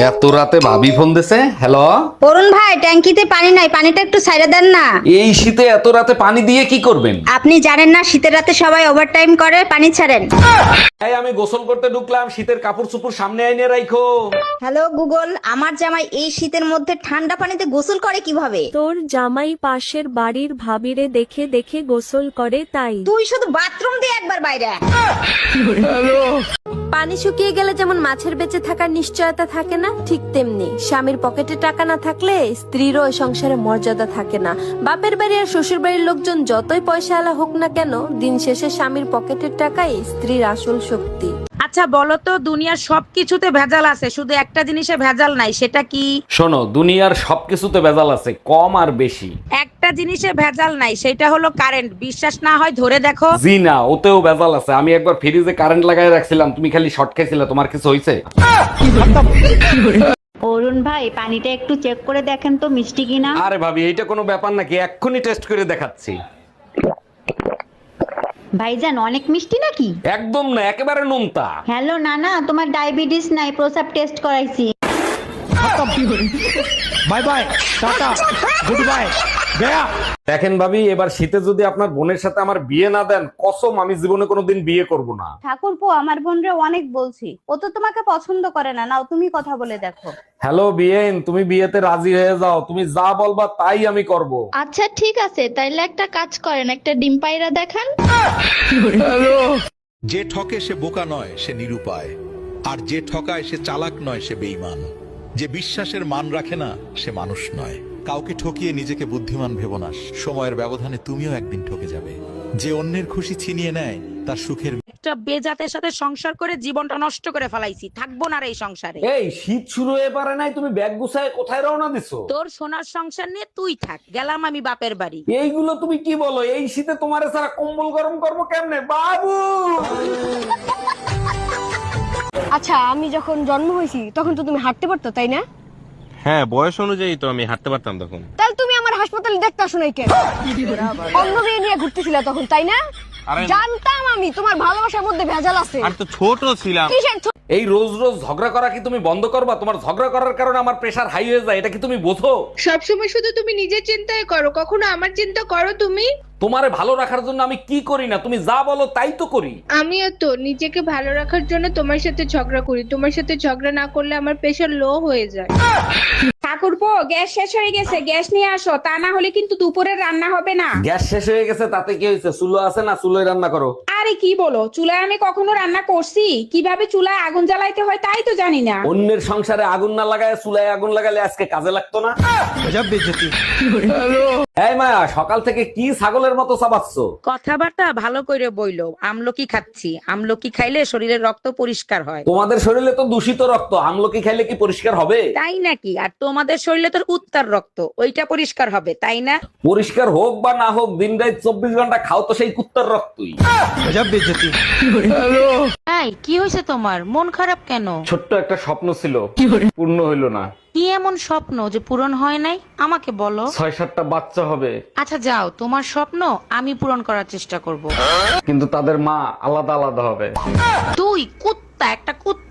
এত রাতে ভাবি ফোন দিছে। হ্যালো, অরুণ ভাই, ট্যাঙ্কিতে পানি নাই, পানিটা একটু ছাইড়া দেন না। এই শীতে এত রাতে পানি দিয়ে কি করবেন? আপনি জানেন না শীতের রাতে সবাই ওভারটাইম করে, পানি ছাড়েন। এই আমি গোসল করতে ঢুকলাম, শীতের কাপড় চোপড় সামনে আইনে রাখো। হ্যালো গুগল, আমার জামাই এই শীতের মধ্যে ঠান্ডা পানিতে গোসল করে কিভাবে? তোর জামাই পাশের বাড়ির ভাবিরে দেখে দেখে গোসল করে তাই। তুই শুধু বাথরুম দিয়ে একবার বাইরে আয়। পানি শুকিয়ে গেলে যেমন মাছের বেঁচে থাকার নিশ্চয়তা থাকে না, ঠিক তেমনি স্বামীর পকেটে টাকা না থাকলে স্ত্রীরও ওই সংসারে মর্যাদা থাকে না। বাপের বাড়ি আর শ্বশুর বাড়ির লোকজন যতই পয়সাওয়ালা হোক না কেন, দিন শেষে স্বামীর পকেটের টাকাই স্ত্রীর আসল শক্তি। আচ্ছা বলো তো, দুনিয়ার সবকিছুতে ভেজাল আছে, শুধু একটা জিনিসে ভেজাল নাই, সেটা কি? শোনো, দুনিয়ার সবকিছুতে ভেজাল আছে, কম আর বেশি। একটা জিনিসে ভেজাল নাই, সেটা হলো কারেন্ট। বিশ্বাস না হয় ধরে দেখো। জি না, ওতেও ভেজাল আছে। আমি একবার ফ্রিজে কারেন্ট লাগাই রাখছিলাম, তুমি খালি শর্ট খাইছিলে, তোমার কিছু হইছে? অরুণ ভাই, পানিটা একটু চেক করে দেখেন তো মিষ্টি কিনা। আরে ভাবি, এইটা কোনো ব্যাপার নাকি? এক্ষুনি টেস্ট করে দেখাচ্ছি। ভাইজান, অনেক মিষ্টি নাকি? একদম না, একেবারে নোনতা। হ্যালো নানা, তোমার ডায়াবেটিস নাই, প্রসাব টেস্ট করাইছি। Bye bye, tata, good bye, Gaya. দেখেন ভাবি, এবার শীতে যদি আপনার বোনের সাথে আমার বিয়ে না দেন, কসম আমি জীবনে কোনোদিন বিয়ে করব না। ঠাকুরপো, আমার বোনরে অনেক বলছি, ও তো তোমাকে পছন্দ করে না। নাও তুমি কথা বলে দেখো। হ্যালো বিয়েন, তুমি বিয়েতে রাজি হয়ে যাও, তুমি যা বলবা তাই আমি করব। আচ্ছা ঠিক আছে, তাইলে একটা কাজ করেন, একটা ডিম পায়রা দেখান। যে ঠকে সে বোকা নয়, সে নিরুপায়। আর যে ঠকায় সে চালাক নয়, সে বেঈমান। যে বিশ্বাসের মান রাখে না, সে মানুষ নয়। কাউকে ঠকিয়ে নিজেকে বুদ্ধিমান ভেবো না, সময়ের ব্যবধানে তুমিও একদিন ঠকে যাবে। যে অন্যের খুশি ছিনিয়ে নেয়, তার সুখের একটা বেজাতের সাথে সংসার করে জীবনটা নষ্ট করে ফেলাইছি, থাকবো না আর এই সংসারে। এই শীত শুরু হয়ে পারে নাই, তুমি ব্যাগ গুছায় কোথায় রওনা দিছো? তোর সোনার সংসার নিয়ে তুই থাক, গেলাম আমি বাপের বাড়ি। এইগুলো তুমি কি বলো? এই শীতে তোমার ছাড়া কম্বল গরম করবো কেমনে বাবু? আচ্ছা, আমি যখন জন্ম হয়েছি তখন তো তুমি হাঁটতে পারতো, তাই না? হ্যাঁ, বয়স অনুযায়ী তো আমি হাঁটতে পারতাম তখন। তাহলে তুমি আমার হাসপাতালে দেখতে আসো নাই কেন? অন্য মেয়ে নিয়ে ঘুরতেছিলে তখন, তাই না? জানতাম আমি তোমার ভালোবাসার মধ্যে ভেজাল আছে। আমি তো ছোট ছিলাম। কিসের এই রোজ রোজ ঝগড়া করা কি তুমি বন্ধ করবা? তোমার ঝগড়া করার কারণে আমার প্রেসার হাই হয়ে যায়, এটা কি তুমি বোঝো? সবসময় শুধু তুমি নিজের চিন্তাই করো, কখনো আমার চিন্তা করো তুমি? তোমারে ভালো রাখার জন্য আমি কি করি না, তুমি যা বলো তাই তো করি। আমিও তো নিজেকে ভালো রাখার জন্য তোমার সাথে ঝগড়া করি। তোমার সাথে ঝগড়া না করলে আমার প্রেশার লো হয়ে যায়। ঠাকুরপো, গ্যাস শেষ হয়ে গেছে, গ্যাস নিয়ে আসো, তা না হলে কিন্তু দুপুরের রান্না হবে না। গ্যাস শেষ হয়ে গেছে তাতে কি হয়েছে? চুলো আছে না, চুলোয় রান্না করো। আরে কি বলো, চুলায় আমি কখনো রান্না করছি? কিভাবে চুলায় আগুন জ্বালাইতে হয় তাই তো জানি না। অন্যের সংসারে আগুন না লাগায় চুলায় আগুন লাগালে আজকে কাজে লাগতো না। গজব বেইজ্জতি। এই মায়া, সকাল থেকে কি ছাগলের মতো চাবাচ্ছ? কথাবার্তা ভালো করে বইলো। আমলকি খাচ্ছি, আমলকি খাইলে শরীরের রক্ত পরিষ্কার হয়। তোমাদের শরীরে তো দূষিত রক্ত, আমলকি খাইলে কি পরিষ্কার হবে? তাই নাকি? আর তোমাদের শরীরে তোর উত্তর রক্ত, ওইটা পরিষ্কার হবে, তাই না? পরিষ্কার হোক বা না হোক, দিন রাত 24 ঘন্টা খাও তো সেই কুত্তার রক্তই। গজব বেইজ্জতি। এই কি হয়েছে তোমার? মন খারাপ কেন? ছোট্ট একটা স্বপ্ন ছিল, পূর্ণ হইল না। কি এমন স্বপ্ন যে পূরণ হয় নাই? আমাকে বলো। 6-7টা বাচ্চা হবে, আচ্ছা যাও, তোমার স্বপ্ন আমি পূরণ করার চেষ্টা করব। কিন্তু তাদের মা আলাদা আলাদা হবে। তুই কুত্তা, একটা কুত্তা